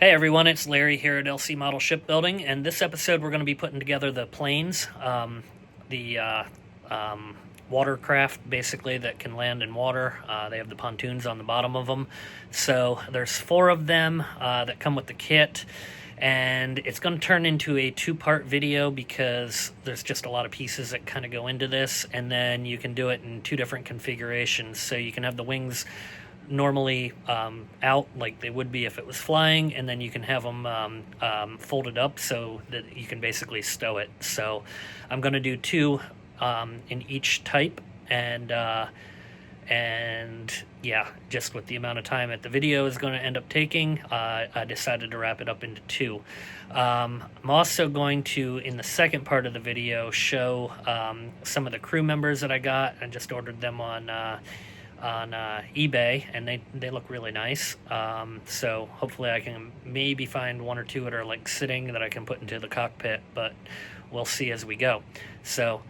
Hey everyone, it's Larry here at LC Model Shipbuilding, and this episode we're going to be putting together the planes, the watercraft basically that can land in water. They have the pontoons on the bottom of them. So there's 4 of them that come with the kit, and it's going to turn into a 2-part video because there's just a lot of pieces that kind of go into this, and then you can do it in 2 different configurations. So you can have the wings normally out like they would be if it was flying, and then you can have them folded up so that you can basically stow it. So I'm going to do 2 in each type, and yeah, just with the amount of time that the video is going to end up taking, I decided to wrap it up into 2. I'm also going to, in the second part of the video, show some of the crew members that I got. I just ordered them on eBay, and they look really nice. So hopefully I can maybe find 1 or 2 that are like sitting that I can put into the cockpit, but we'll see as we go. So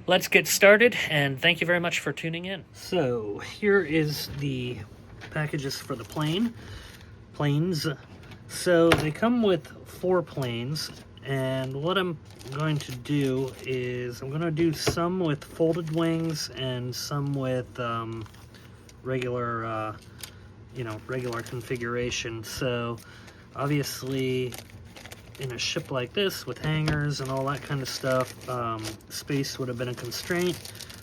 let's get started, and thank you very much for tuning in. So here is the packages for the planes. So they come with 4 planes, and what I'm going to do is I'm going to do some with folded wings and some with regular configuration. So obviously in a ship like this with hangars and all that kind of stuff, space would have been a constraint,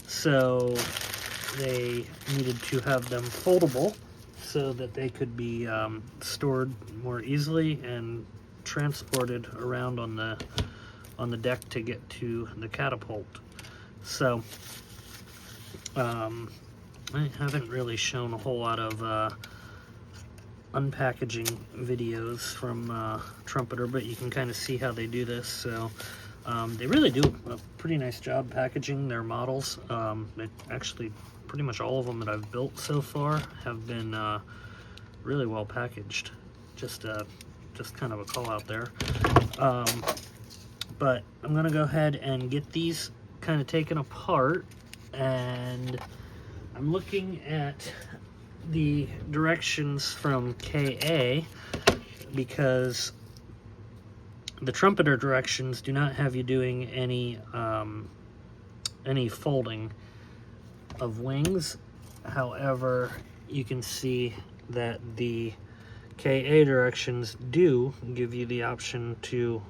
so they needed to have them foldable so that they could be stored more easily and transported around on the deck to get to the catapult. So I haven't really shown a whole lot of unpackaging videos from Trumpeter, but you can kind of see how they do this. So they really do a pretty nice job packaging their models. Actually, pretty much all of them that I've built so far have been really well packaged. Just kind of a call out there. But I'm gonna go ahead and get these kind of taken apart, and I'm looking at the directions from KA because the Trumpeter directions do not have you doing any folding of wings. However, you can see that the KA directions do give you the option to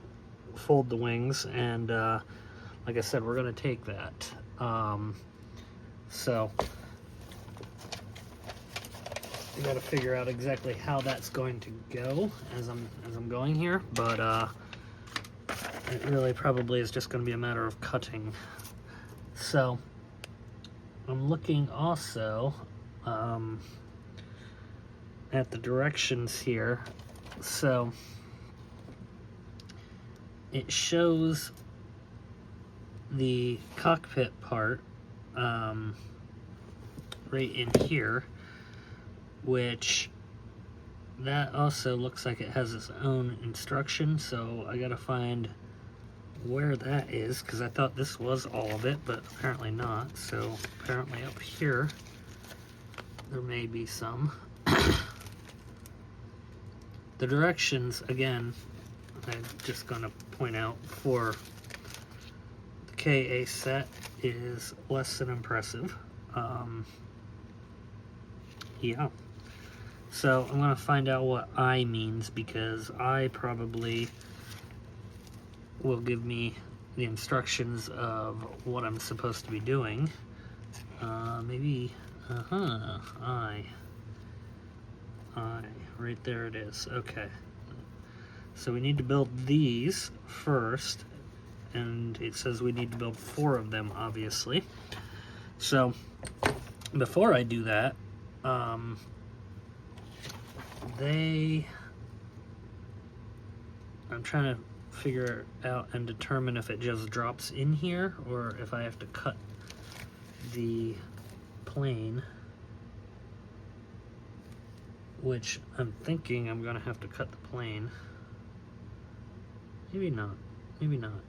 fold the wings, and like I said, we're going to take that. So I got to figure out exactly how that's going to go as I'm going here, but it really probably is just going to be a matter of cutting. So I'm looking also at the directions here. So it shows the cockpit part right in here, which that also looks like it has its own instruction. So I gotta find where that is, because I thought this was all of it, but apparently not. So apparently up here there may be some. The directions, again, I'm just going to point out, for the KA set is less than impressive. Yeah. So I'm going to find out what I means, because I probably will give me the instructions of what I'm supposed to be doing. Maybe, I. Right there it is. Okay. So we need to build these first, and it says we need to build 4 of them, obviously. So before I do that, I'm trying to figure out and determine if it just drops in here or if I have to cut the plane, which I'm thinking I'm gonna have to cut the plane. Maybe not. Maybe not.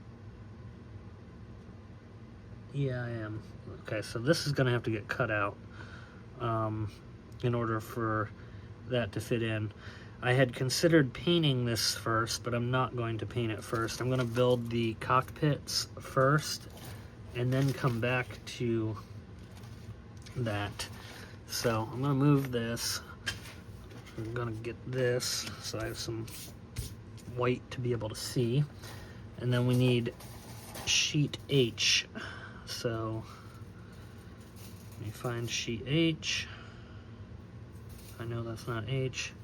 Yeah, I am. Okay, so this is gonna have to get cut out in order for that to fit in. I had considered painting this first, but I'm not going to paint it first. I'm going to build the cockpits first and then come back to that. So I'm going to move this. I'm going to get this so I have some white to be able to see. And then we need sheet H. So let me find sheet H. I know that's not H.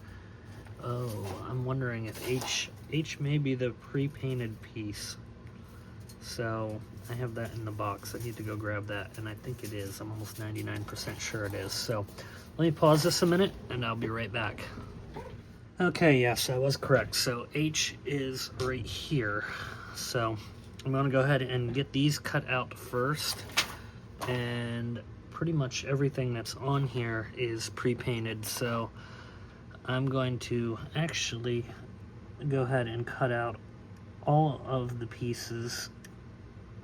Oh, I'm wondering if H may be the pre-painted piece. So I have that in the box. I need to go grab that, and I think it is. I'm almost 99% sure it is. So let me pause this a minute, and I'll be right back. Okay, yes, I was correct. So H is right here. So I'm going to go ahead and get these cut out first, and pretty much everything that's on here is pre-painted. So I'm going to actually go ahead and cut out all of the pieces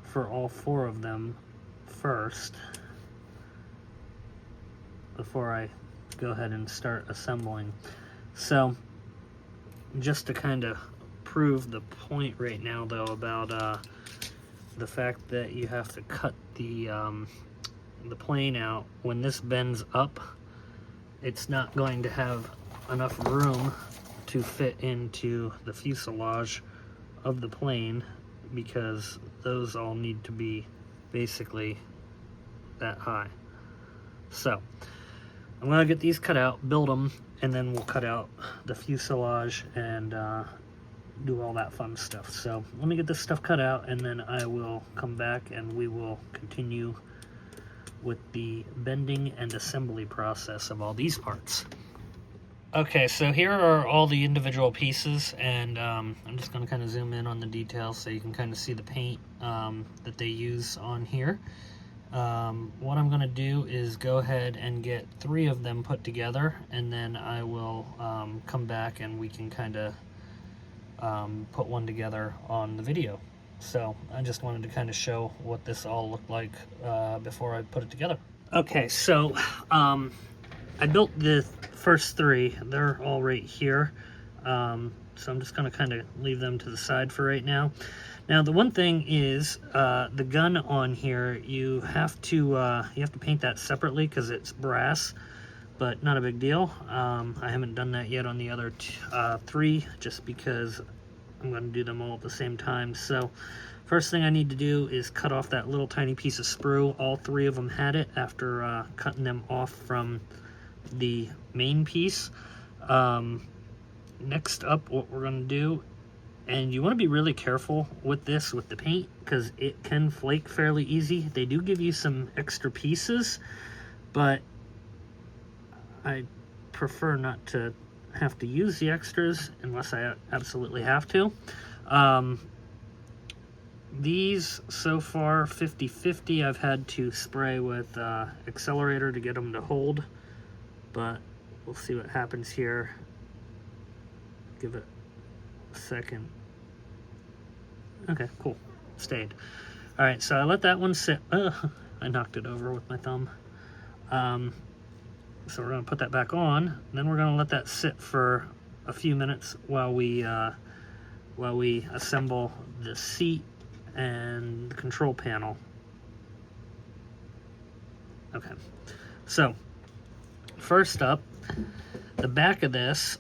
for all 4 of them first before I go ahead and start assembling. So just to kind of prove the point right now though about the fact that you have to cut the plane out, when this bends up, it's not going to have enough room to fit into the fuselage of the plane, because those all need to be basically that high. So I'm going to get these cut out, build them, and then we'll cut out the fuselage and do all that fun stuff. So let me get this stuff cut out, and then I will come back and we will continue with the bending and assembly process of all these parts. Okay, so here are all the individual pieces, and I'm just going to kind of zoom in on the details so you can kind of see the paint that they use on here. What I'm going to do is go ahead and get 3 of them put together, and then I will come back and we can kind of put one together on the video. So I just wanted to kind of show what this all looked like before I put it together. Okay, so I built the first 3. They're all right here. So I'm just going to kind of leave them to the side for right now. Now the one thing is the gun on here, you have to paint that separately because it's brass, but not a big deal. I haven't done that yet on the other 3 just because I'm going to do them all at the same time. So first thing I need to do is cut off that little tiny piece of sprue. All 3 of them had it after cutting them off from the main piece. Next up, what we're going to do, and you want to be really careful with this, with the paint, because it can flake fairly easy. They do give you some extra pieces, but I prefer not to have to use the extras unless I absolutely have to. These so far 50-50. I've had to spray with accelerator to get them to hold, but we'll see what happens here. Give it a second. Okay, cool. Stayed. All right, so I let that one sit. I knocked it over with my thumb. So we're going to put that back on, and then we're going to let that sit for a few minutes while we assemble the seat and the control panel. Okay, so first up, the back of this,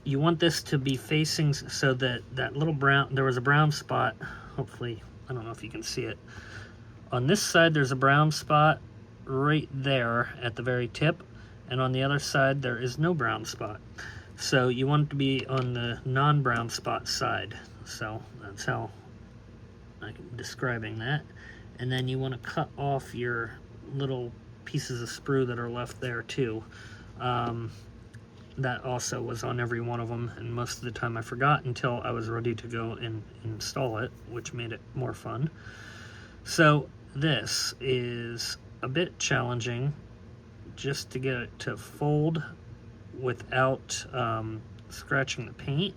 you want this to be facing so that that little brown, there was a brown spot, hopefully, I don't know if you can see it. On this side, there's a brown spot right there at the very tip, and on the other side, there is no brown spot. So you want it to be on the non-brown spot side. So that's how I'm describing that. And then you want to cut off your little pieces of sprue that are left there too. That also was on every one of them, and most of the time I forgot until I was ready to go and install it, which made it more fun. So this is a bit challenging just to get it to fold without scratching the paint.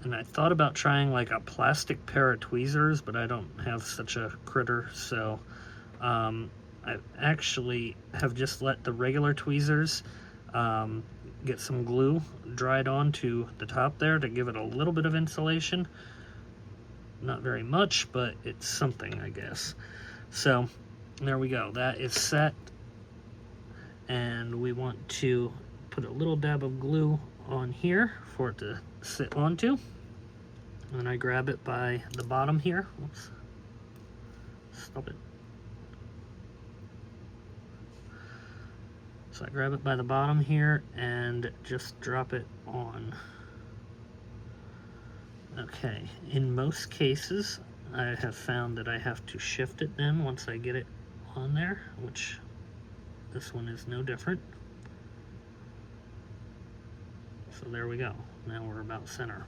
And I thought about trying like a plastic pair of tweezers, but I don't have such a critter, so I actually have just let the regular tweezers get some glue dried onto the top there to give it a little bit of insulation. Not very much, but it's something, I guess. So there we go, that is set. And we want to put a little dab of glue on here for it to sit onto. And I grab it by the bottom here. Oops. Stop it. So I grab it by the bottom here and just drop it on. Okay, in most cases, I have found that I have to shift it then once I get it on there, which this one is no different. So there we go. Now we're about center.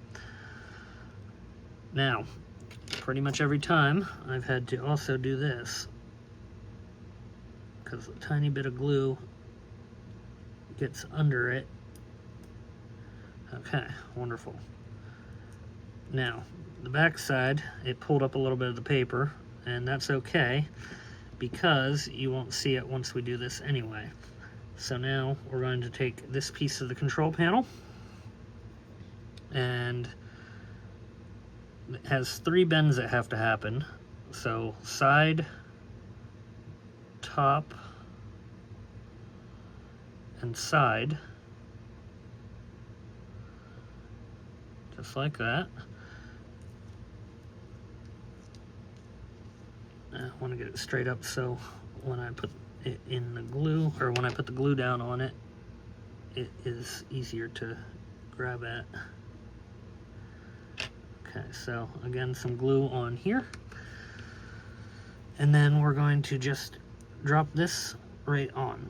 Now, pretty much every time I've had to also do this because a tiny bit of glue gets under it. Okay, wonderful. Now, the back side, it pulled up a little bit of the paper, and that's okay because you won't see it once we do this anyway. So now we're going to take this piece of the control panel, and it has 3 bends that have to happen. So side, top, and side, just like that. I want to get it straight up so when I put it in the glue, or when I put the glue down on it, it is easier to grab at. Okay, so again, some glue on here. And then we're going to just drop this right on,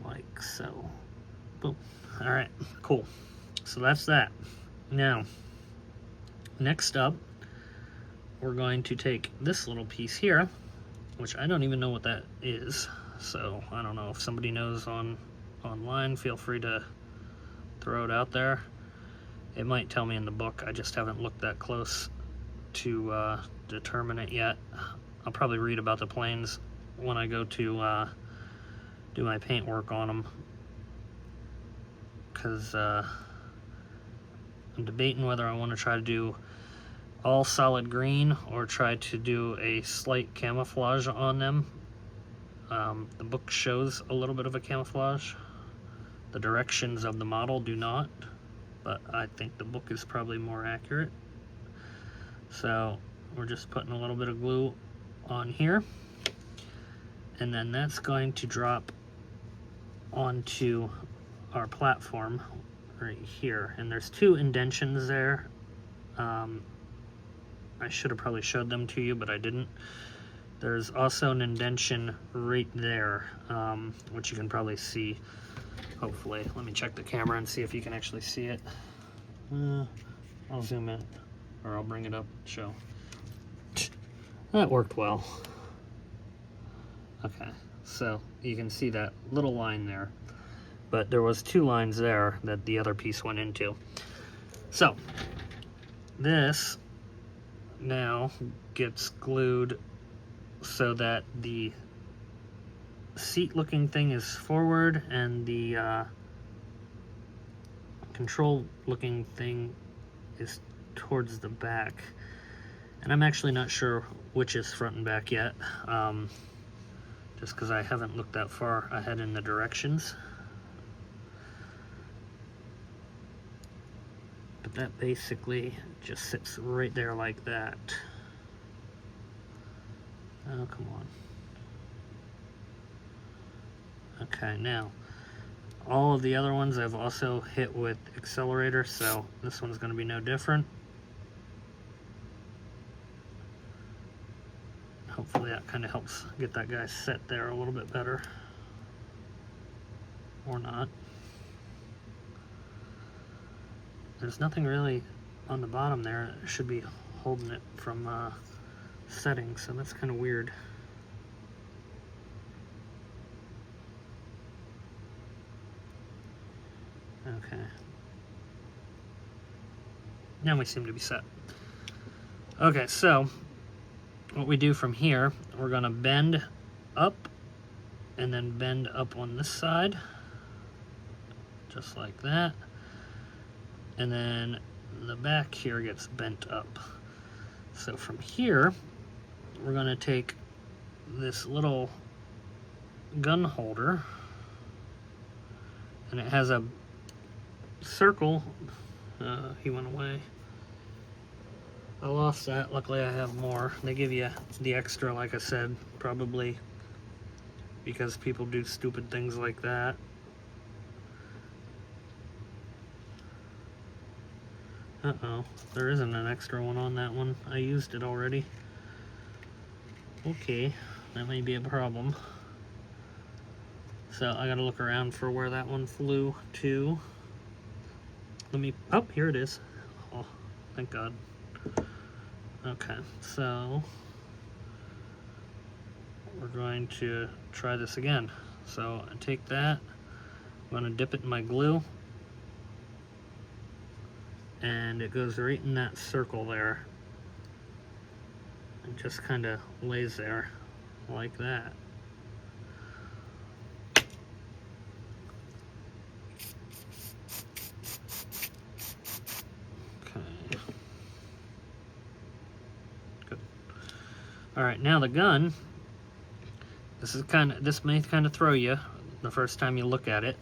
like so. Boom. All right, cool. So that's that. Now, next up, we're going to take this little piece here, which I don't even know what that is. So I don't know if somebody knows online, feel free to throw it out there. It might tell me in the book. I just haven't looked that close to determine it yet. I'll probably read about the planes when I go to do my paint work on them, because I'm debating whether I want to try to do all solid green or try to do a slight camouflage on them. The book shows a little bit of a camouflage. The directions of the model do not, but I think the book is probably more accurate. So we're just putting a little bit of glue on here, and then that's going to drop onto our platform right here. And there's 2 indentions there. I should have probably showed them to you, but I didn't. There's also an indentation right there, which you can probably see, hopefully. Let me check the camera and see if you can actually see it. I'll zoom in, or I'll bring it up, show. That worked well. Okay, so you can see that little line there, but there was 2 lines there that the other piece went into. So this now gets glued so that the seat looking thing is forward and the control looking thing is towards the back. And I'm actually not sure which is front and back yet, just because I haven't looked that far ahead in the directions. But that basically just sits right there like that. Oh, come on. Okay, now, all of the other ones I've also hit with accelerator, so this one's going to be no different. Hopefully that kind of helps get that guy set there a little bit better. Or not. There's nothing really on the bottom there. It should be holding it from setting, so that's kind of weird. Okay. Now we seem to be set. Okay, so what we do from here, we're going to bend up and then bend up on this side, just like that. And then the back here gets bent up. So from here, we're going to take this little gun holder, and it has a circle. He went away. I lost that. Luckily I have more. They give you the extra, like I said, probably because people do stupid things like that. Uh-oh, there isn't an extra one on that one. I used it already. Okay, that may be a problem. So I gotta look around for where that one flew to. Let me, oh, here it is. Oh, thank God. Okay, so we're going to try this again. So I take that, I'm gonna dip it in my glue, and it goes right in that circle there. It just kind of lays there like that. Okay. Good. All right, now the gun. This may kind of throw you the first time you look at it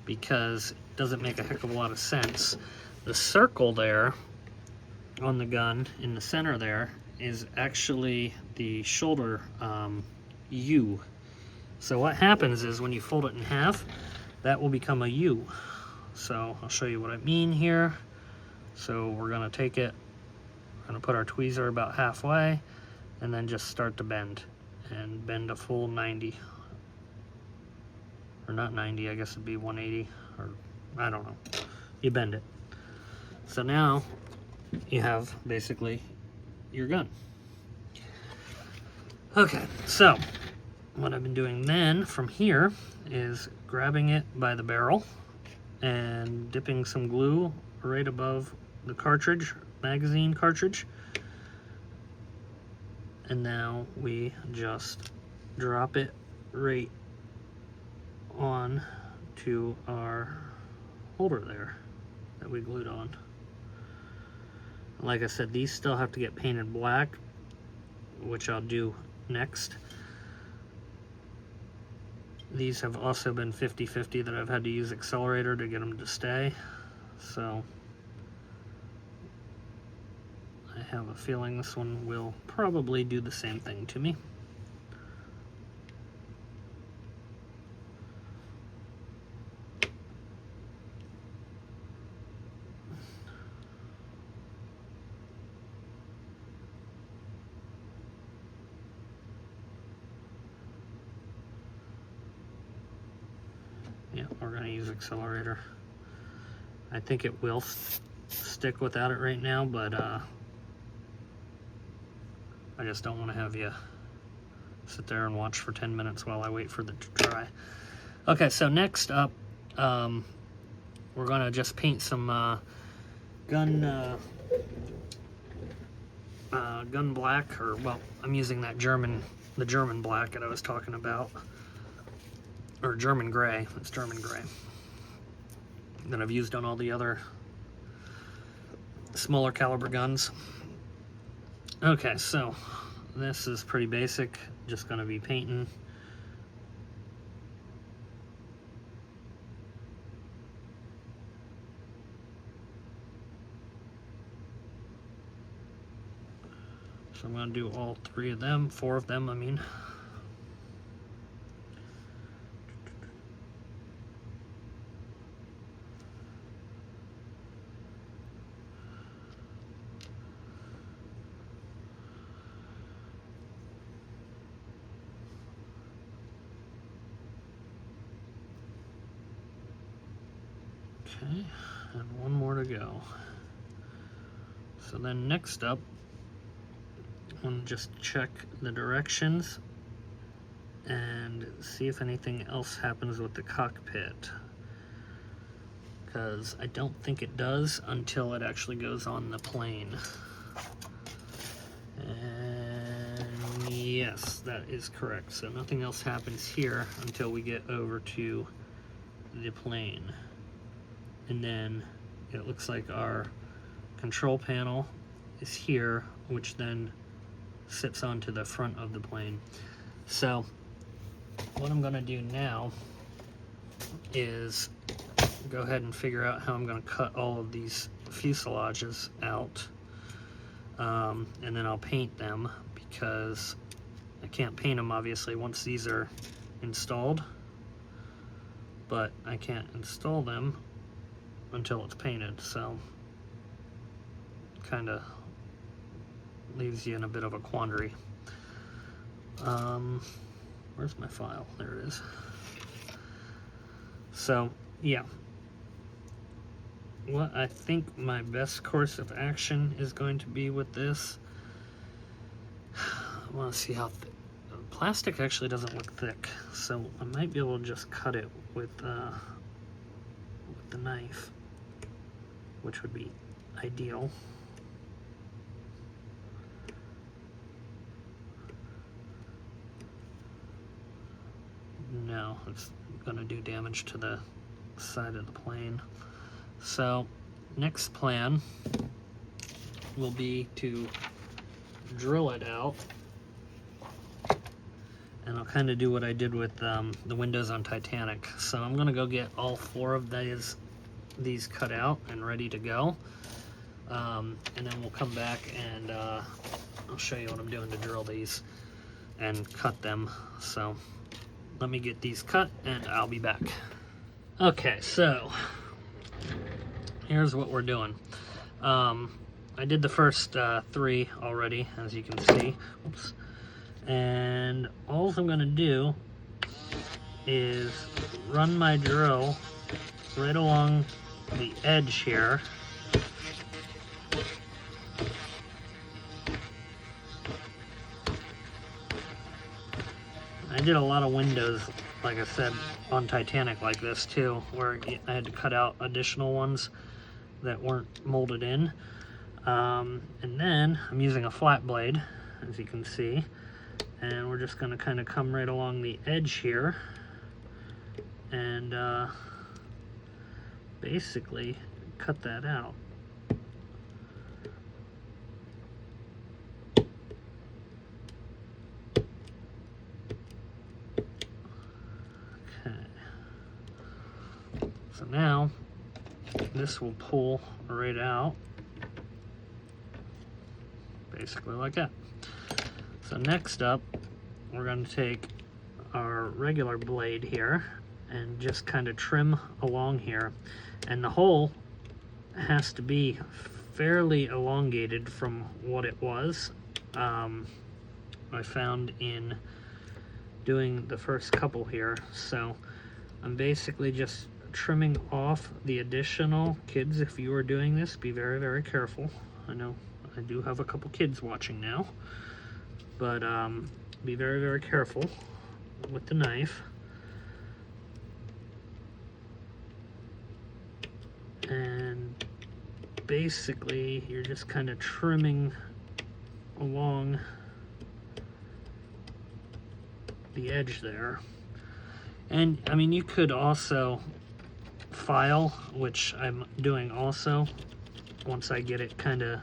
because it doesn't make a heck of a lot of sense. The circle there on the gun in the center there is actually the shoulder U. So what happens is when you fold it in half, that will become a U. So I'll show you what I mean here. So we're gonna take it, we're gonna put our tweezer about halfway, and then just start to bend, and bend a full 90. Or not 90, I guess it'd be 180, or I don't know. You bend it. So now you have basically your gun. Okay, so what I've been doing then from here is grabbing it by the barrel and dipping some glue right above the cartridge, magazine cartridge. And now we just drop it right on to our holder there that we glued on. Like I said, these still have to get painted black, which I'll do next. These have also been 50-50 that I've had to use accelerator to get them to stay. So I have a feeling this one will probably do the same thing to me. Yeah, we're going to use accelerator. I think it will stick without it right now, but I just don't want to have you sit there and watch for 10 minutes while I wait for it to dry. Okay, so next up, we're going to just paint some gun black, or, well, I'm using that the German black that I was talking about. Or German gray, it's German gray, that I've used on all the other smaller caliber guns. Okay, so this is pretty basic, just gonna be painting. So I'm gonna do all four of them, I mean. Okay, and one more to go. So then next up, I'm going to just check the directions and see if anything else happens with the cockpit. Because I don't think it does until it actually goes on the plane. And yes, that is correct. So nothing else happens here until we get over to the plane. and then it looks like our control panel is here, which then sits onto the front of the plane. So what I'm going to do now is go ahead and figure out how I'm going to cut all of these fuselages out, and then I'll paint them, because I can't paint them obviously once these are installed, but I can't install them until it's painted, so kind of leaves you in a bit of a quandary. Where's my file? There it is. So yeah, what I think my best course of action is going to be with this, I want to see how plastic actually doesn't look thick, so I might be able to just cut it with the knife, which would be ideal. No, it's gonna do damage to the side of the plane. So next plan will be to drill it out, and I'll kind of do what I did with the windows on Titanic. So I'm gonna go get all 4 of these cut out and ready to go, and then we'll come back and I'll show you what I'm doing to drill these and cut them. So let me get these cut and I'll be back. Okay, so here's what we're doing. I did the first 3 already, as you can see. Oops. And all I'm gonna do is run my drill right along the edge here. I did a lot of windows, like I said, on Titanic like this too, where I had to cut out additional ones that weren't molded in. And then I'm using a flat blade, as you can see, and we're just going to kind of come right along the edge here and basically cut that out. Okay, so now this will pull right out, basically like that. So next up, we're going to take our regular blade here and just kind of trim along here, and the hole has to be fairly elongated from what it was. I found in doing the first couple here, so I'm basically just trimming off the additional. Kids, if you are doing this, be very, very careful. I know I do have a couple kids watching now, but be very, very careful with the knife. And basically you're just kind of trimming along the edge there. And I mean, you could also file, which I'm doing also once I get it kind of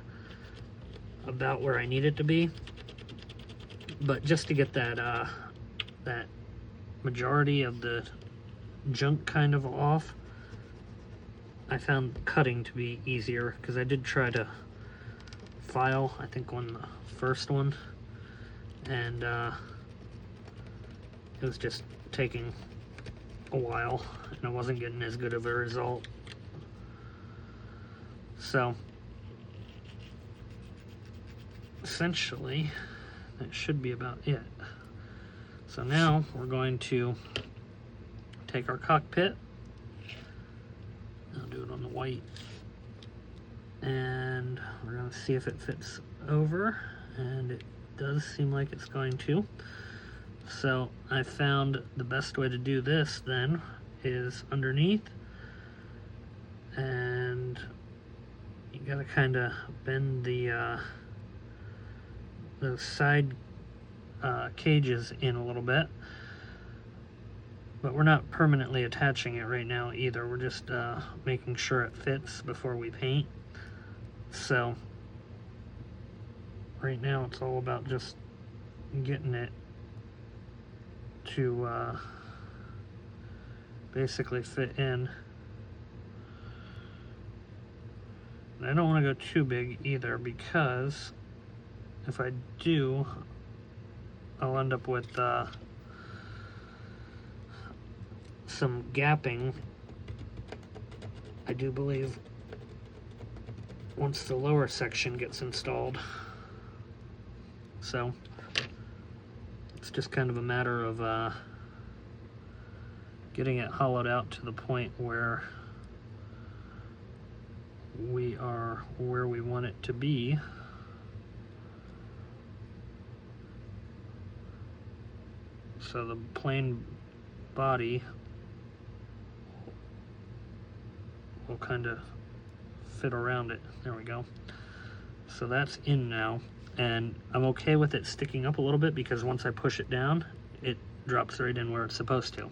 about where I need it to be. But just to get that that majority of the junk kind of off, I found cutting to be easier, because I did try to file, I think, on the first one, and it was just taking a while, and I wasn't getting as good of a result. So essentially that should be about it. So now we're going to take our cockpit, I'll do it on the white, and we're going to see if it fits over, and it does seem like it's going to. So I found the best way to do this then is underneath, and you gotta kind of bend the side cages in a little bit, But we're not permanently attaching it right now either. We're just making sure it fits before we paint. So right now it's all about just getting it to basically fit in. And I don't want to go too big either, because if I do, I'll end up with some gapping, I do believe, once the lower section gets installed. So it's just kind of a matter of getting it hollowed out to the point where we are where we want it to be. So the plain body will kind of fit around it. There we go. So that's in now, and I'm okay with it sticking up a little bit, because once I push it down, it drops right in where it's supposed to.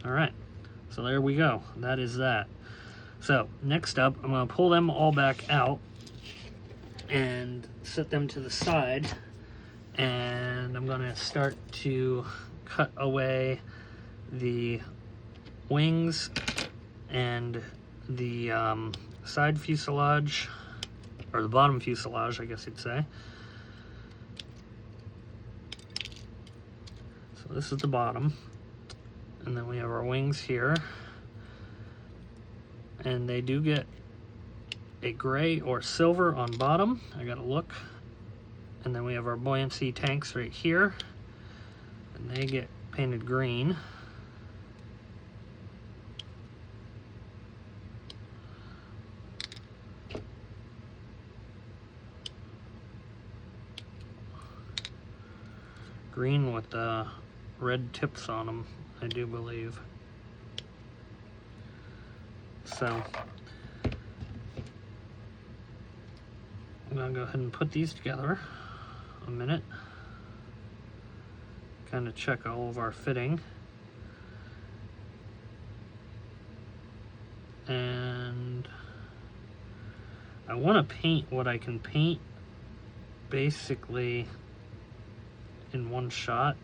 All right, so there we go. That is that. So next up, I'm going to pull them all back out and set them to the side, and I'm going to start to cut away the wings and the side fuselage, or the bottom fuselage, I guess you'd say. So this is the bottom, and then we have our wings here, and they do get a gray or silver on bottom. I gotta look. And then we have our buoyancy tanks right here, and they get painted green. Green with red tips on them, I do believe. So I'm gonna go ahead and put these together a minute, kind of check all of our fitting, and I want to paint what I can paint basically in one shot.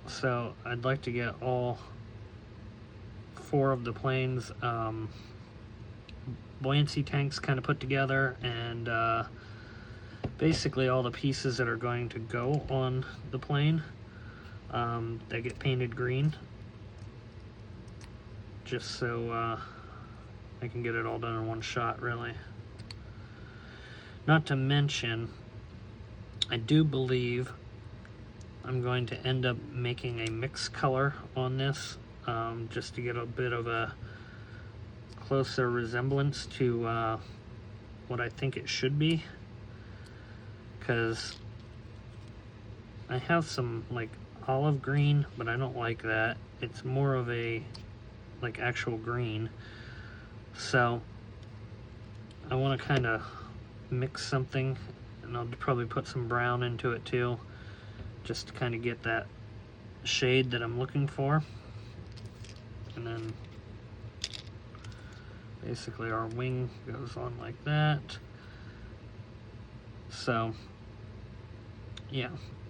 So I'd like to get all 4 of the planes buoyancy tanks kind of put together, and basically all the pieces that are going to go on the plane, they get painted green, just so I can get it all done in one shot, really. Not to mention, I do believe I'm going to end up making a mixed color on this, just to get a bit of a closer resemblance to what I think it should be, because I have some like olive green, but I don't like that. It's more of a like actual green, so I want to kind of mix something, and I'll probably put some brown into it too, just to kind of get that shade that I'm looking for. And then basically our wing goes on like that. So yeah,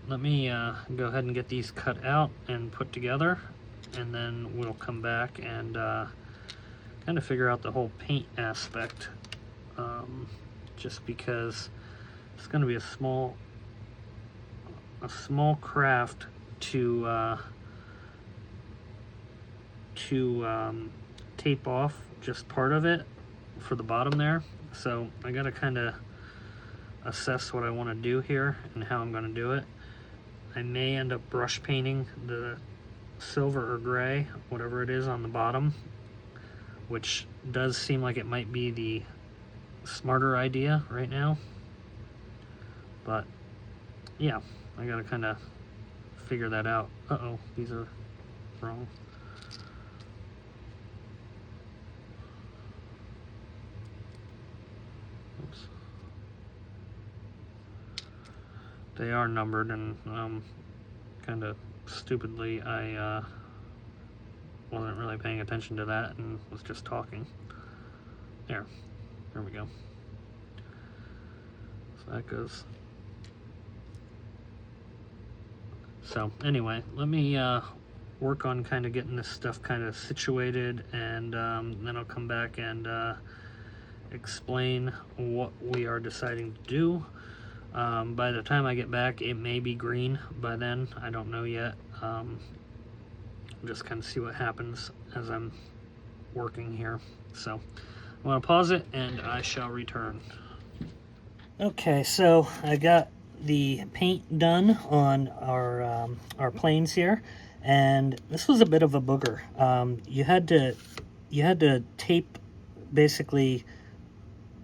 let me go ahead and get these cut out and put together, and then we'll come back and kind of figure out the whole paint aspect, just because it's going to be a small craft to tape off just part of it for the bottom there. So I got to kind of assess what I want to do here and how I'm going to do it. I may end up brush painting the silver or gray, whatever it is, on the bottom, which does seem like it might be the smarter idea right now. But yeah, I gotta kind of figure that out. Uh-oh, these are wrong. Oops. They are numbered, and Kind of stupidly, I wasn't really paying attention to that and was just talking. There we go. So that goes. So anyway, let me work on kind of getting this stuff kind of situated, and then I'll come back and explain what we are deciding to do. By the time I get back, it may be green by then. I don't know yet. Just kind of see what happens as I'm working here. So I'm going to pause it and I shall return. Okay, so I got the paint done on our planes here, and this was a bit of a booger. You had to tape basically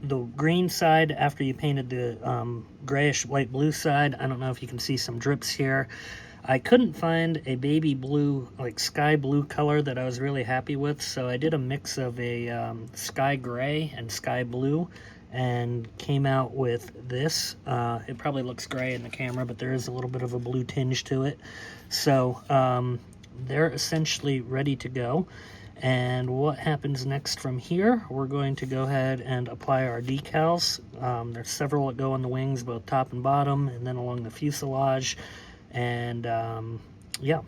the green side after you painted the grayish light blue side. I don't know if you can see some drips here. I couldn't find a baby blue, like sky blue color that I was really happy with, so I did a mix of a sky gray and sky blue and came out with this. It probably looks gray in the camera, but there is a little bit of a blue tinge to it. So they're essentially ready to go. And what happens next from here, we're going to go ahead and apply our decals. There's several that go on the wings, both top and bottom, and then along the fuselage. And yeah,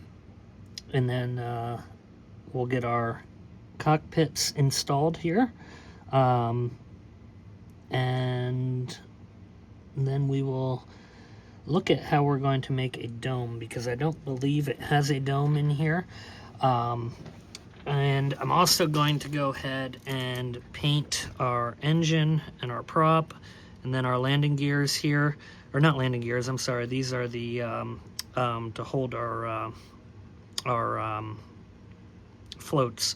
and then we'll get our cockpits installed here. And then we will look at how we're going to make a dome, because I don't believe it has a dome in here. And I'm also going to go ahead and paint our engine and our prop, and then our landing gears here, or not landing gears, I'm sorry, these are the to hold our floats.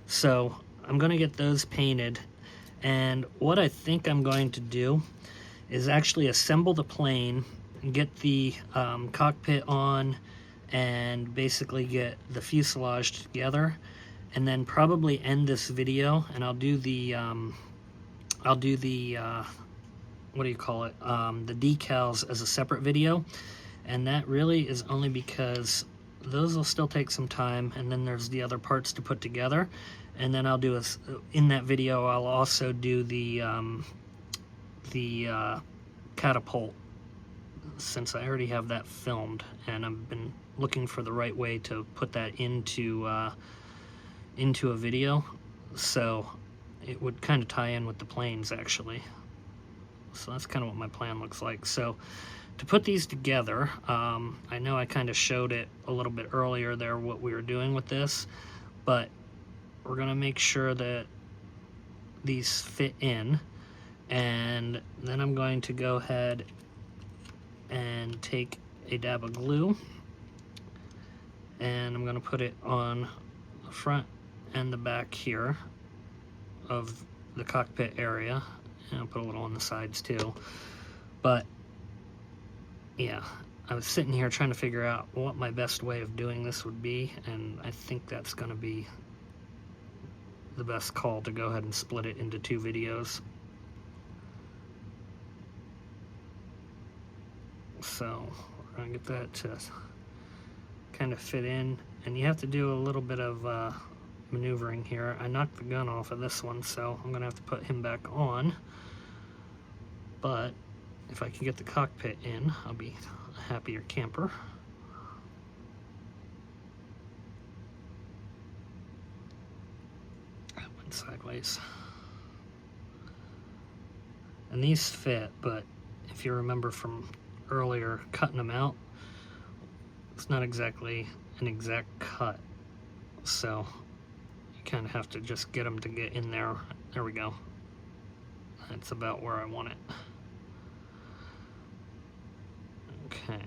So I'm going to get those painted, and what I think I'm going to do is actually assemble the plane and get the cockpit on and basically get the fuselage together, and then probably end this video, and I'll do the what do you call it, the decals as a separate video. And that really is only because those will still take some time, and then there's the other parts to put together. And then I'll do in that video I'll also do the catapult, since I already have that filmed, and I've been looking for the right way to put that into a video, so it would kind of tie in with the planes actually. So that's kind of what my plan looks like. So to put these together, I know I kind of showed it a little bit earlier there what we were doing with this, but we're going to make sure that these fit in, and then I'm going to go ahead and take a dab of glue, and I'm going to put it on the front and the back here of the cockpit area, and I'll put a little on the sides too. But yeah, I was sitting here trying to figure out what my best way of doing this would be, and I think that's going to be the best call, to go ahead and split it into 2 videos. So we're going to get that to kind of fit in, and you have to do a little bit of maneuvering here. I knocked the gun off of this one, so I'm going to have to put him back on. But if I can get the cockpit in, I'll be a happier camper. That went sideways. And these fit, but if you remember from earlier cutting them out, it's not exactly an exact cut. So you kind of have to just get them to get in there. There we go. That's about where I want it. Okay,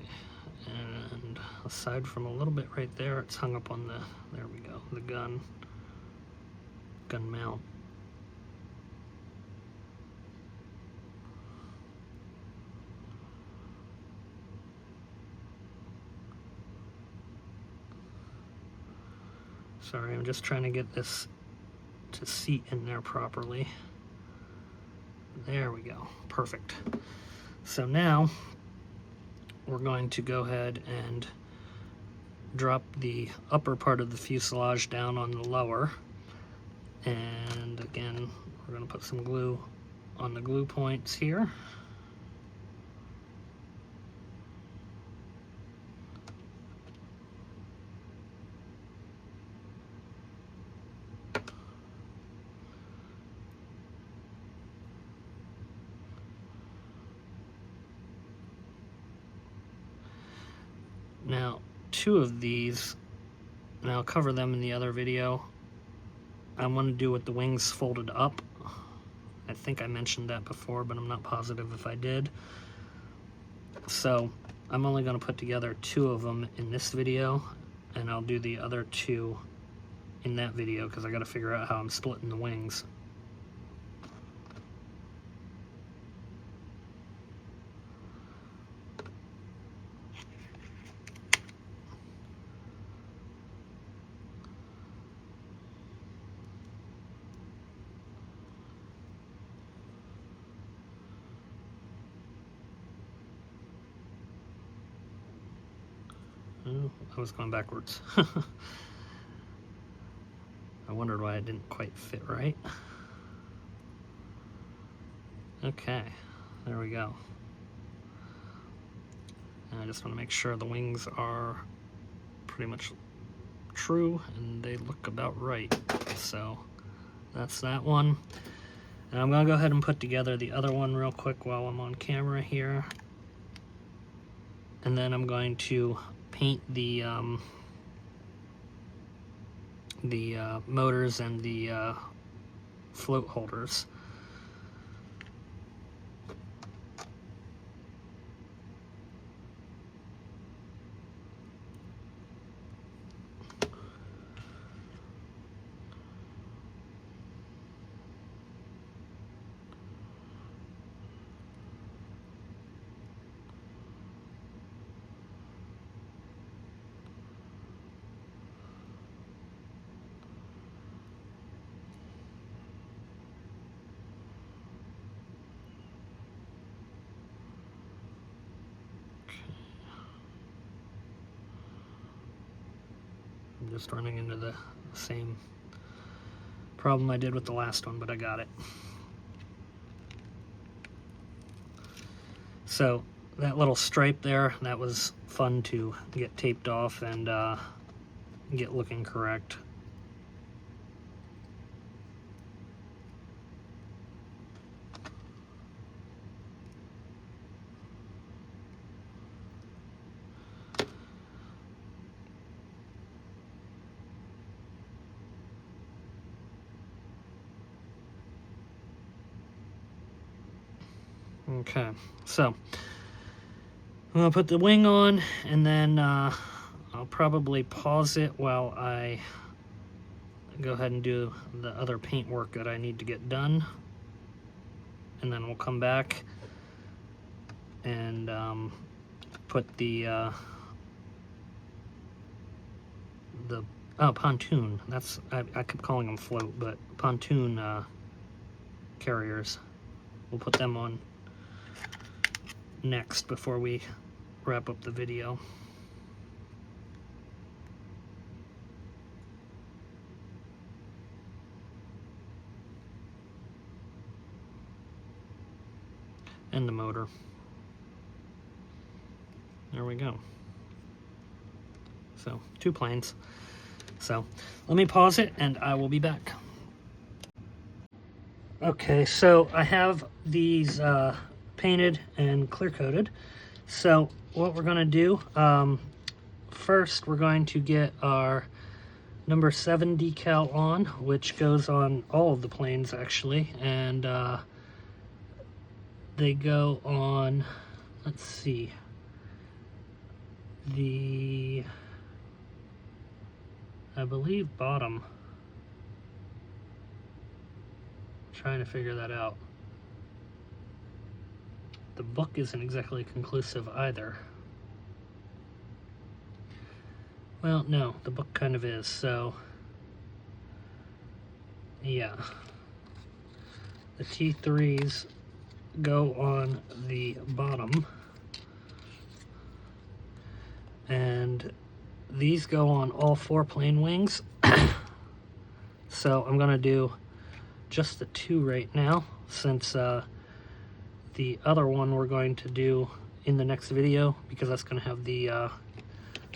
and aside from a little bit right there, it's hung up on the, there we go, the gun mount. Sorry, I'm just trying to get this to seat in there properly. There we go, perfect. So now we're going to go ahead and drop the upper part of the fuselage down on the lower. And again, we're going to put some glue on the glue points here. Now, two of these, and I'll cover them in the other video, I want to do with the wings folded up. I think I mentioned that before, but I'm not positive if I did. So I'm only going to put together two of them in this video, and I'll do the other two in that video because I got to figure out how I'm splitting the wings. Oh, I was going backwards. I wondered why it didn't quite fit right. Okay, there we go. And I just want to make sure the wings are pretty much true and they look about right. So that's that one. And I'm going to go ahead and put together the other one real quick while I'm on camera here. And then I'm going to paint the motors and the float holders. I'm just running into the same problem I did with the last one, but I got it. So that little stripe there, that was fun to get taped off and get looking correct. Okay, so I'm gonna put the wing on, and then I'll probably pause it while I go ahead and do the other paint work that I need to get done, and then we'll come back and put the pontoon. That's I keep calling them float, but pontoon carriers. We'll put them on next before we wrap up the video. And the motor. There we go. So, two planes. So, let me pause it and I will be back. Okay, so I have these painted and clear coated. So what we're going to do, first we're going to get our number 7 decal on, which goes on all of the planes actually, and they go on, let's see, the, I believe, bottom. Trying to figure that out. The book isn't exactly conclusive either. Well, no, the book kind of is, so yeah. The T3s go on the bottom, and these go on all 4 plane wings. So I'm gonna do just the 2 right now, since the other one we're going to do in the next video, because that's gonna have the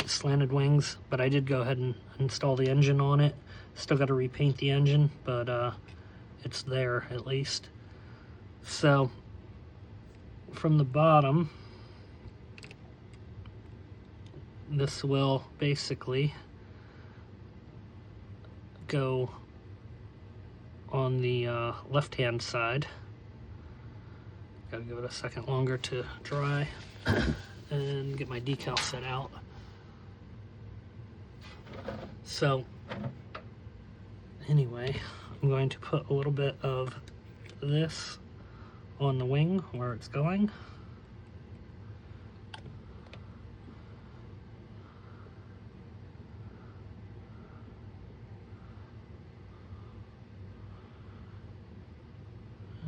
slanted wings. But I did go ahead and install the engine on it. Still got to repaint the engine, but it's there at least. So from the bottom, this will basically go on the left-hand side. Gotta give it a second longer to dry and get my decal set out. So anyway, I'm going to put a little bit of this on the wing where it's going.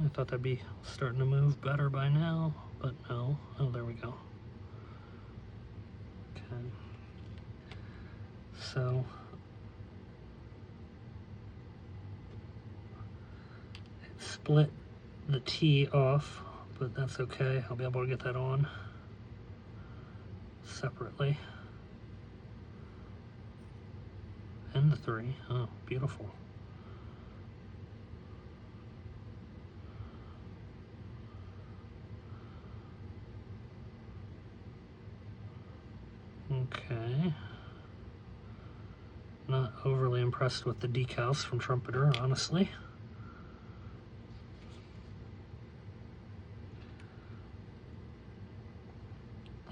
I thought that'd be starting to move better by now, but no. Oh, there we go. Okay. So it split the T off, but that's okay. I'll be able to get that on separately. And the 3. Oh, beautiful. Okay. Not overly impressed with the decals from Trumpeter, honestly.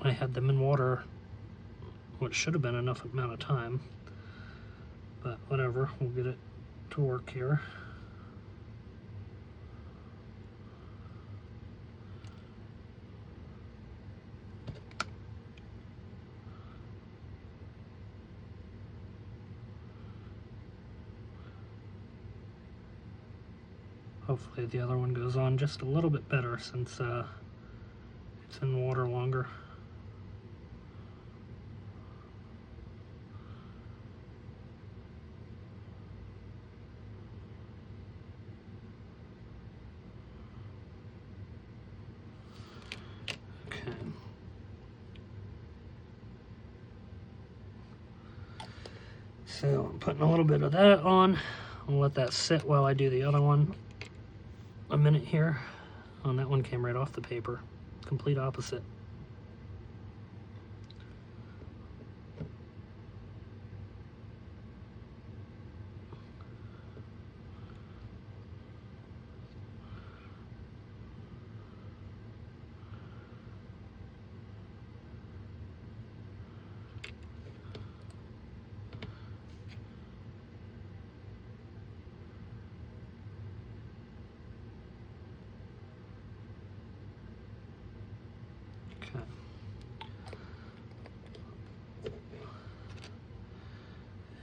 I had them in water, which should have been enough amount of time, but whatever, we'll get it to work here. Hopefully the other one goes on just a little bit better, since it's in water longer. Okay. So I'm putting a little bit of that on. I'll let that sit while I do the other one a minute here. Oh, and that one came right off the paper. Complete opposite.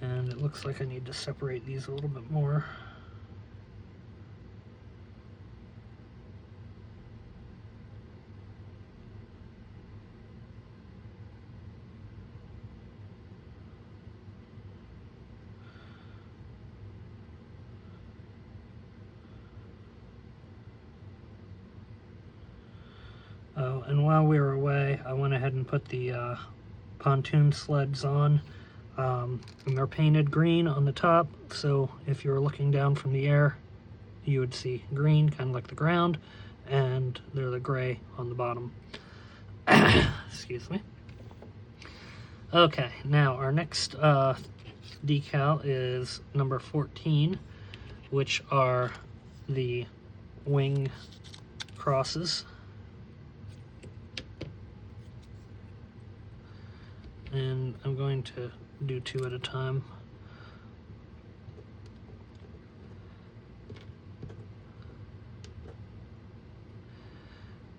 And it looks like I need to separate these a little bit more. Oh, and while we were away, I went ahead and put the pontoon sleds on. And they're painted green on the top, so if you were looking down from the air, you would see green, kind of like the ground, and they're the gray on the bottom. Excuse me. Okay, now our next decal is number 14, which are the wing crosses. And I'm going to do 2 at a time.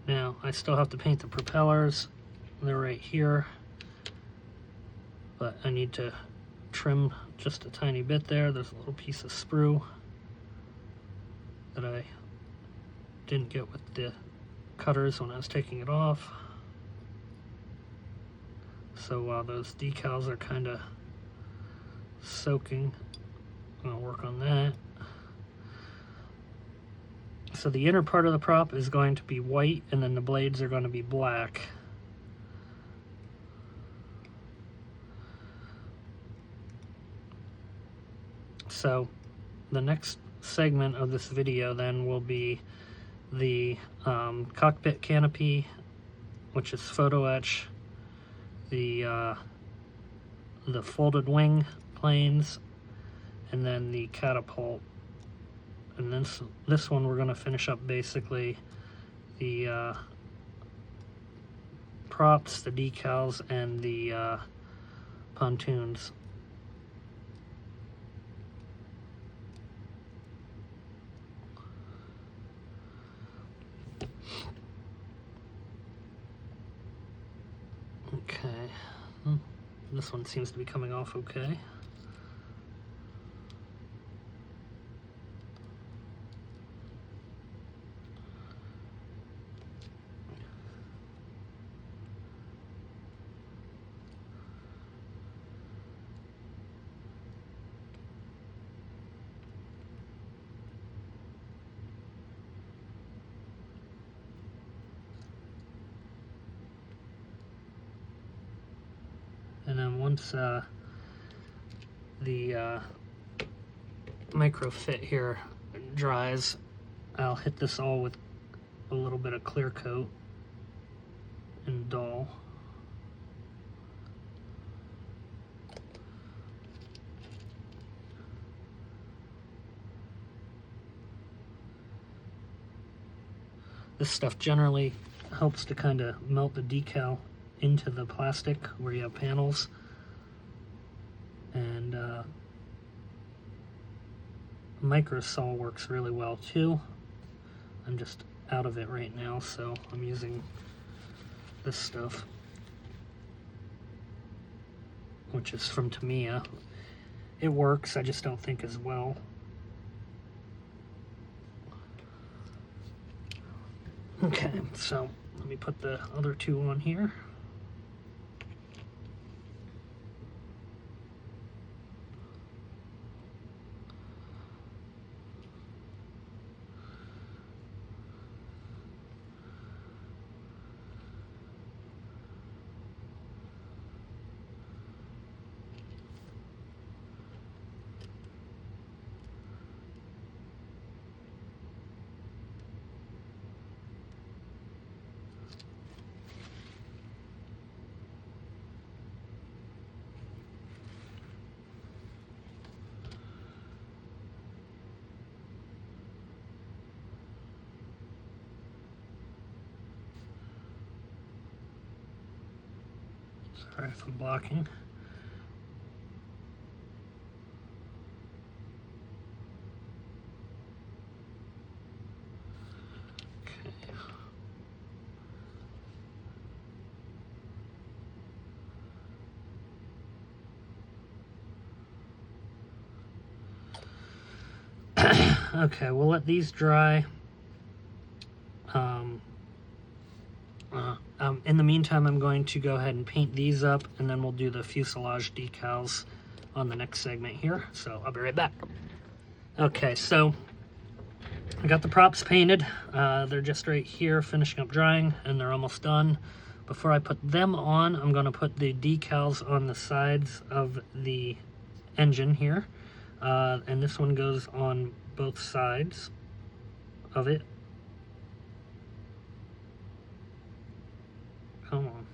Now, I still have to paint the propellers. They're right here. But I need to trim just a tiny bit there. There's a little piece of sprue that I didn't get with the cutters when I was taking it off. So while those decals are kind of soaking, I'm going to work on that. So the inner part of the prop is going to be white, and then the blades are going to be black. So the next segment of this video then will be the cockpit canopy, which is photo etch, the folded wing planes, and then the catapult. And then this one we're going to finish up basically the props, the decals, and the pontoons. Okay, this one seems to be coming off okay. And then once the micro fit here dries, I'll hit this all with a little bit of clear coat and dull. This stuff generally helps to kind of melt the decal into the plastic where you have panels, and microsol works really well too. I'm just out of it right now, so I'm using this stuff, which is from Tamiya. It works, I just don't think as well. Okay, so let me put the other two on here. Sorry if I'm blocking. Okay, we'll let these dry. In the meantime, I'm going to go ahead and paint these up, and then we'll do the fuselage decals on the next segment here. So I'll be right back. Okay, so I got the props painted. They're just right here finishing up drying, and they're almost done. Before I put them on, I'm going to put the decals on the sides of the engine here. And this one goes on both sides of it. Come on.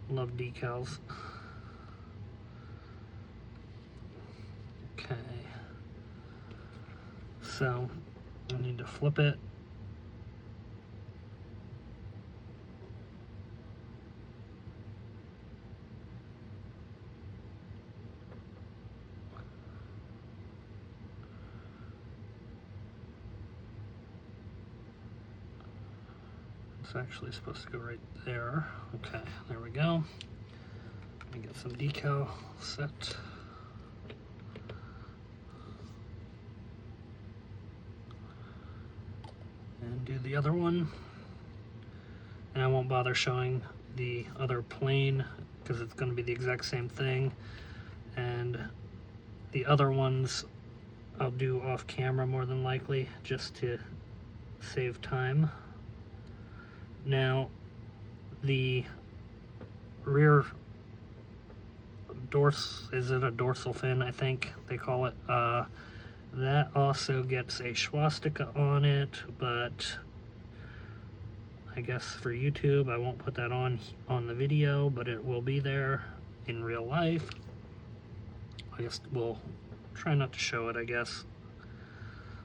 Love decals. Okay. So I need to flip it. It's actually supposed to go right there. Okay, there we go. Let me get some decal set. And do the other one. and I won't bother showing the other plane because it's going to be the exact same thing, and the other ones I'll do off camera more than likely just to save time. Now the rear is it a dorsal fin, I think they call it, that also gets a swastika on it, but I guess for YouTube I won't put that on the video, but it will be there in real life. I just will try not to show it, I guess.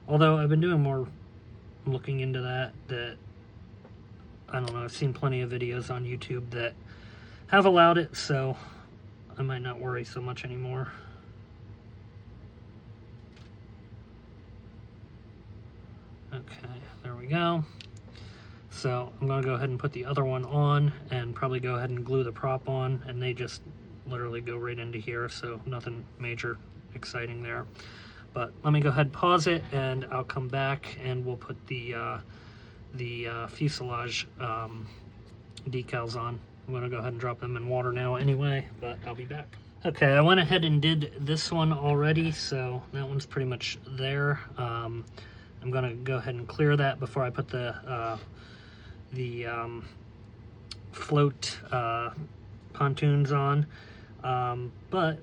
Although I've been doing more looking into that I don't know, I've seen plenty of videos on YouTube that have allowed it, so I might not worry so much anymore. Okay, there we go. So I'm going to go ahead and put the other one on and probably go ahead and glue the prop on, and they just literally go right into here, so nothing major exciting there. But let me go ahead and pause it, and I'll come back and we'll put the fuselage decals on. I'm going to go ahead and drop them in water now anyway, but I'll be back. Okay, I went ahead and did this one already, so that one's pretty much there. I'm going to go ahead and clear that before I put the float pontoons on, but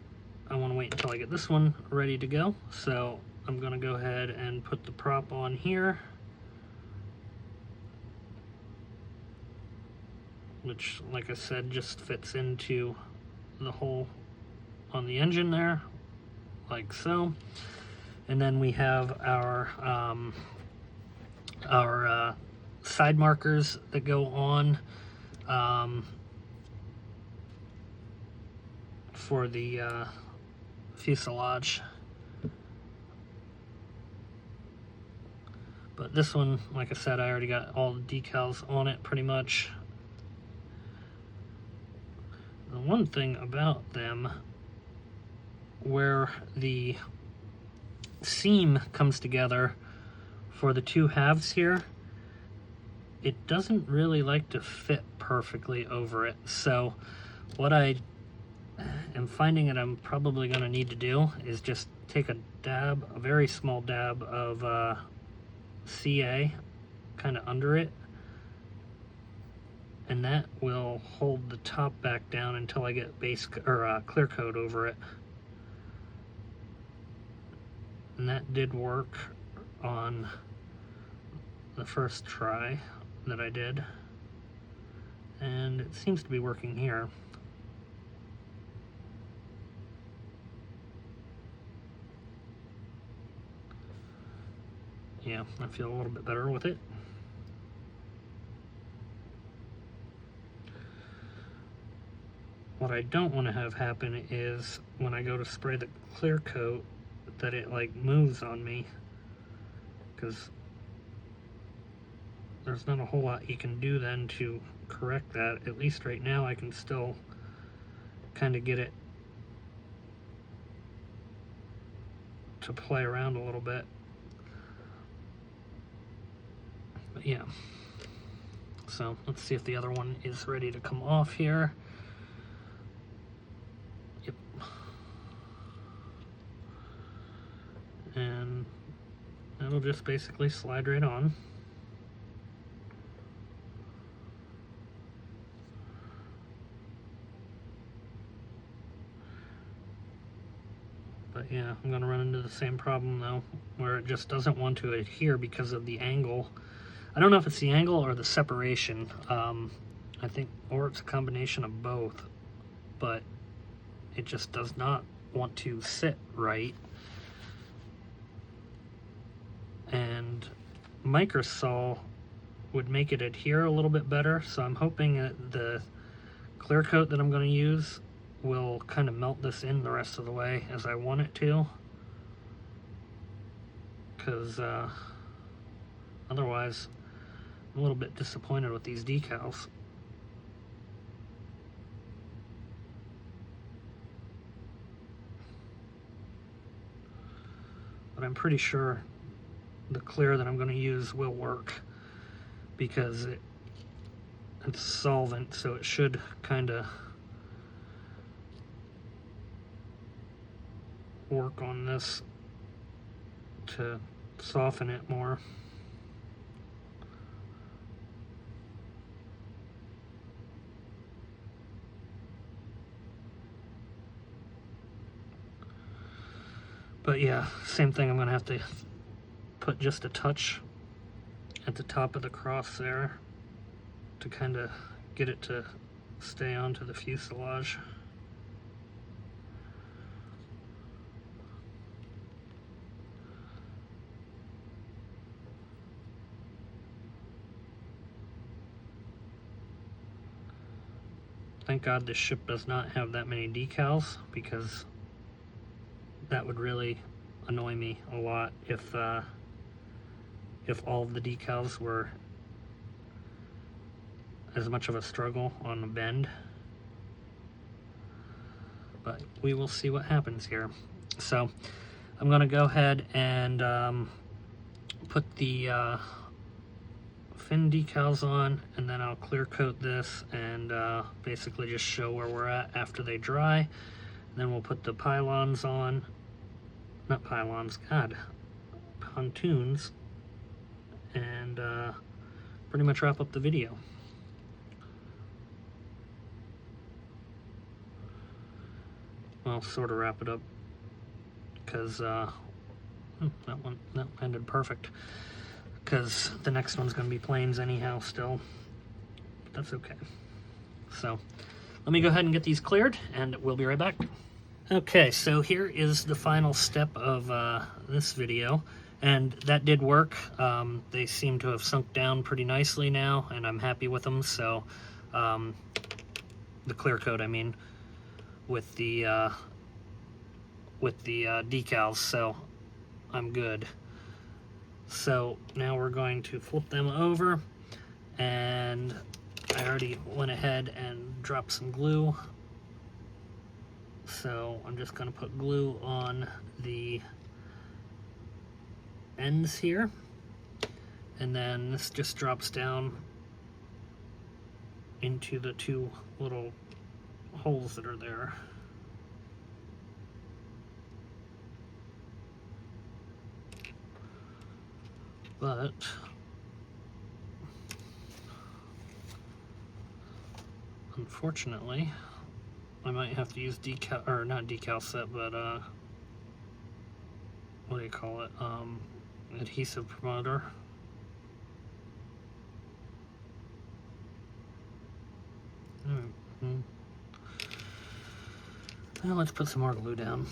I want to wait until I get this one ready to go, so I'm going to go ahead and put the prop on here, which, like I said, just fits into the hole on the engine there, like so. And then we have our side markers that go on for the fuselage. But this one, like I said, I already got all the decals on it pretty much. The one thing about them, where the seam comes together for the two halves here, it doesn't really like to fit perfectly over it. So what I am finding that I'm probably going to need to do is just take a very small dab of CA kind of under it, and that will hold the top back down until I get clear coat over it. And that did work on the first try that I did, and it seems to be working here. Yeah, I feel a little bit better with it. What I don't want to have happen is when I go to spray the clear coat that it like moves on me, because there's not a whole lot you can do then to correct that. At least right now I can still kind of get it to play around a little bit. But yeah, so let's see if the other one is ready to come off here. Yep. And it'll just basically slide right on. But yeah, I'm going to run into the same problem though, where it just doesn't want to adhere because of the angle. I don't know if it's the angle or the separation, I think, or it's a combination of both, but it just does not want to sit right. And microsol would make it adhere a little bit better, so I'm hoping that the clear coat that I'm going to use will kind of melt this in the rest of the way as I want it to, because otherwise I'm a little bit disappointed with these decals. But I'm pretty sure the clear that I'm going to use will work, because it's solvent, so it should kind of work on this to soften it more. But yeah, same thing, I'm gonna have to put just a touch at the top of the cross there to kind of get it to stay onto the fuselage. Thank God this ship does not have that many decals, because that would really annoy me a lot if all of the decals were as much of a struggle on the bend. But we will see what happens here. So I'm gonna go ahead and put the fin decals on, and then I'll clear coat this and basically just show where we're at after they dry. Then we'll put the pylons on, not pylons, God, pontoons, and pretty much wrap up the video. Well, sort of wrap it up, because that ended perfect, because the next one's going to be planes anyhow still, but that's okay. So let me go ahead and get these cleared, and we'll be right back. Okay, so here is the final step of this video, and that did work. They seem to have sunk down pretty nicely now, and I'm happy with them. So the clear coat, I mean, with the decals, so I'm good. So now we're going to flip them over, and I already went ahead and dropped some glue, so I'm just going to put glue on the ends here, and then this just drops down into the two little holes that are there. But unfortunately, I might have to use decal, or not decal set, but what do you call it? Adhesive promoter. Well, let's put some more glue down.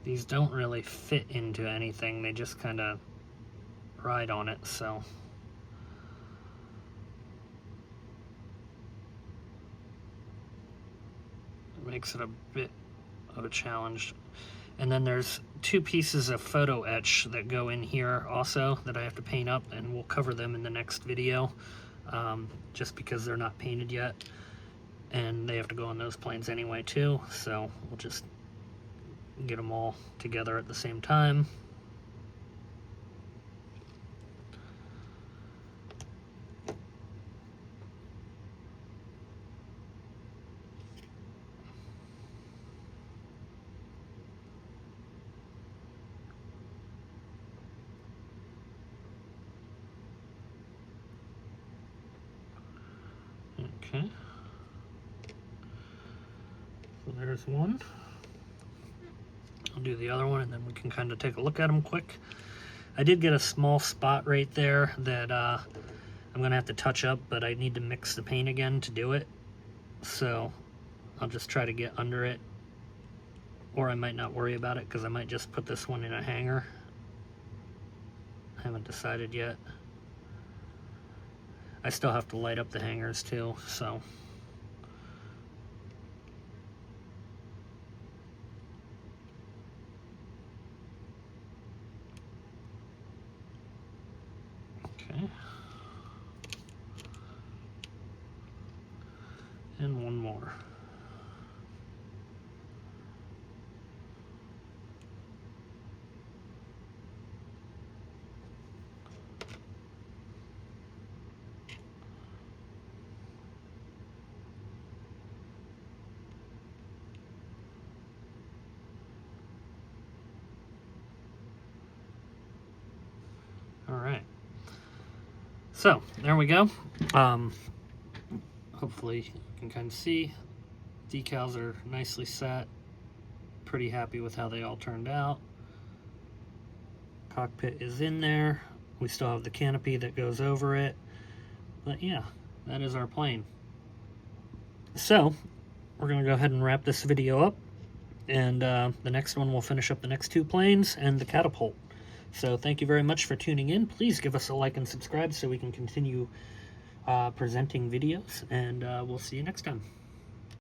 These don't really fit into anything, they just kind of ride on it, so. It makes it a bit of a challenge. And then there's two pieces of photo etch that go in here also that I have to paint up, and we'll cover them in the next video, just because they're not painted yet. And they have to go on those planes anyway too, so we'll just get them all together at the same time. Okay, so there's one. I'll do the other one, and then we can kind of take a look at them quick. I did get a small spot right there that I'm gonna have to touch up, but I need to mix the paint again to do it. So I'll just try to get under it, or I might not worry about it because I might just put this one in a hanger. I haven't decided yet. I still have to light up the hangers too, so. And one more. All right. So there we go. Hopefully you can kind of see. Decals are nicely set. Pretty happy with how they all turned out. Cockpit is in there. We still have the canopy that goes over it. But yeah, that is our plane. So we're going to go ahead and wrap this video up. And the next one, we'll finish up the next two planes and the catapult. So thank you very much for tuning in. Please give us a like and subscribe so we can continue presenting videos. And we'll see you next time.